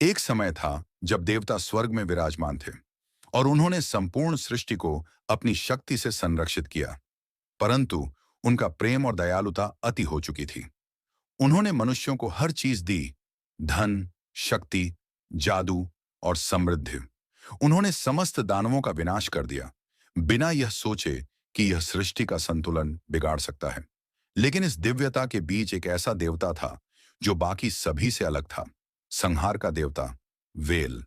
एक समय था जब देवता स्वर्ग में विराजमान थे और उन्होंने संपूर्ण सृष्टि को अपनी शक्ति से संरक्षित किया। परंतु उनका प्रेम और दयालुता अति हो चुकी थी। उन्होंने मनुष्यों को हर चीज दी, धन, शक्ति, जादू और समृद्धि। उन्होंने समस्त दानवों का विनाश कर दिया, बिना यह सोचे कि यह सृष्टि का संतुलन बिगाड़ सकता है। लेकिन इस दिव्यता के बीच एक ऐसा देवता था जो बाकी सभी से अलग था। संहार का देवता, वेल।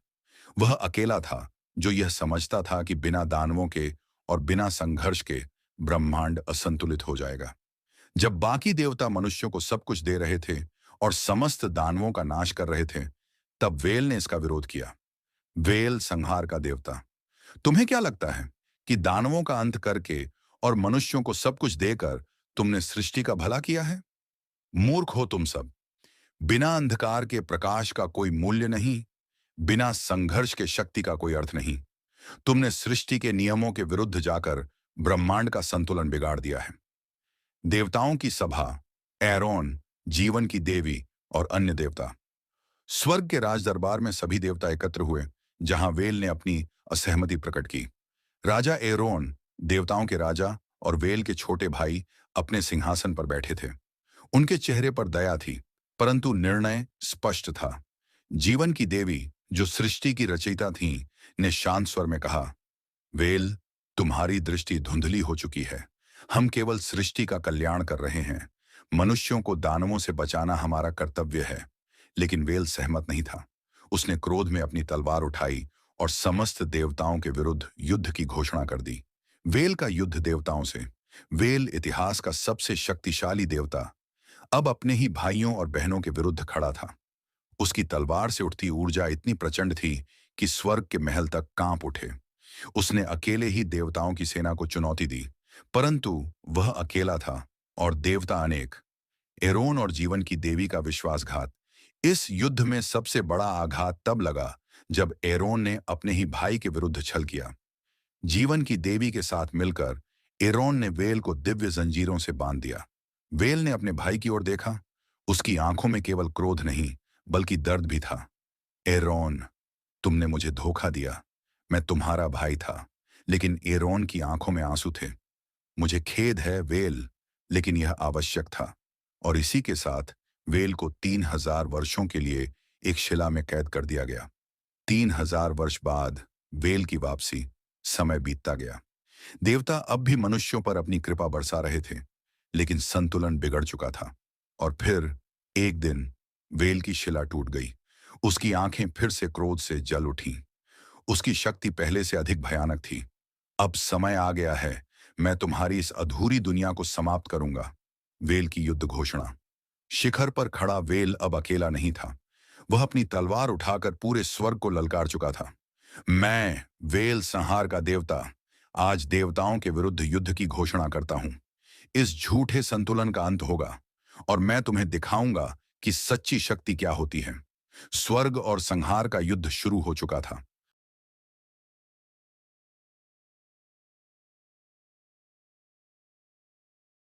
वह अकेला था जो यह समझता था कि बिना दानवों के और बिना संघर्ष के ब्रह्मांड असंतुलित हो जाएगा। जब बाकी देवता मनुष्यों को सब कुछ दे रहे थे और समस्त दानवों का नाश कर रहे थे, तब वेल ने इसका विरोध किया। वेल, संहार का देवता। तुम्हें क्या लगता है कि दानवों का अंत करके और मनुष्यों को सब कुछ देकर तुमने सृष्टि का भला किया है? मूर्ख हो तुम सब। बिना अंधकार के प्रकाश का कोई मूल्य नहीं, बिना संघर्ष के शक्ति का कोई अर्थ नहीं। तुमने सृष्टि के नियमों के विरुद्ध जाकर ब्रह्मांड का संतुलन बिगाड़ दिया है। देवताओं की सभा, एरोन, जीवन की देवी और अन्य देवता। स्वर्ग के राज दरबार में सभी देवता एकत्र हुए, जहां वेल ने अपनी असहमति प्रकट की। राजा एरोन, देवताओं के राजा, और वेल के छोटे भाई अपने सिंहासन पर बैठे थे। उनके चेहरे पर दया थी, परंतु निर्णय स्पष्ट था। जीवन की देवी, जो सृष्टि की रचयिता थीं, ने शांत स्वर में कहा, वेल, तुम्हारी दृष्टि धुंधली हो चुकी है। हम केवल सृष्टि का कल्याण कर रहे हैं। मनुष्यों को दानवों से बचाना हमारा कर्तव्य है। लेकिन वेल सहमत नहीं था। उसने क्रोध में अपनी तलवार उठाई और समस्त देवताओं के विरुद्ध युद्ध की घोषणा कर दी। वेल का युद्ध देवताओं से। वेल, इतिहास का सबसे शक्तिशाली देवता, अब अपने ही भाइयों और बहनों के विरुद्ध खड़ा था। उसकी तलवार से उठती ऊर्जा इतनी प्रचंड थी कि स्वर्ग के महल तक कांप उठे। उसने अकेले ही देवताओं की सेना को चुनौती दी, परंतु वह अकेला था और देवता अनेक। एरोन और जीवन की देवी का विश्वासघात। इस युद्ध में सबसे बड़ा आघात तब लगा जब एरोन ने अपने ही भाई के विरुद्ध छल किया। जीवन की देवी के साथ मिलकर एरोन ने वेल को दिव्य जंजीरों से बांध दिया। वेल ने अपने भाई की ओर देखा। उसकी आंखों में केवल क्रोध नहीं, बल्कि दर्द भी था। एरोन, तुमने मुझे धोखा दिया। मैं तुम्हारा भाई था। लेकिन एरोन की आंखों में आंसू थे। मुझे खेद है वेल, लेकिन यह आवश्यक था। और इसी के साथ वेल को 3000 वर्षों के लिए एक शिला में कैद कर दिया गया। 3000 वर्ष बाद वेल की वापसी। समय बीतता गया। देवता अब भी मनुष्यों पर अपनी कृपा बरसा रहे थे, लेकिन संतुलन बिगड़ चुका था। और फिर एक दिन वेल की शिला टूट गई। उसकी आंखें फिर से क्रोध से जल उठीं। उसकी शक्ति पहले से अधिक भयानक थी। अब समय आ गया है। मैं तुम्हारी इस अधूरी दुनिया को समाप्त करूंगा। वेल की युद्ध घोषणा। शिखर पर खड़ा वेल अब अकेला नहीं था। वह अपनी तलवार उठाकर पूरे स्वर्ग को ललकार चुका था। मैं, वेल, संहार का देवता, आज देवताओं के विरुद्ध युद्ध की घोषणा करता हूं। इस झूठे संतुलन का अंत होगा और मैं तुम्हें दिखाऊंगा कि सच्ची शक्ति क्या होती है। स्वर्ग और संहार का युद्ध शुरू हो चुका था।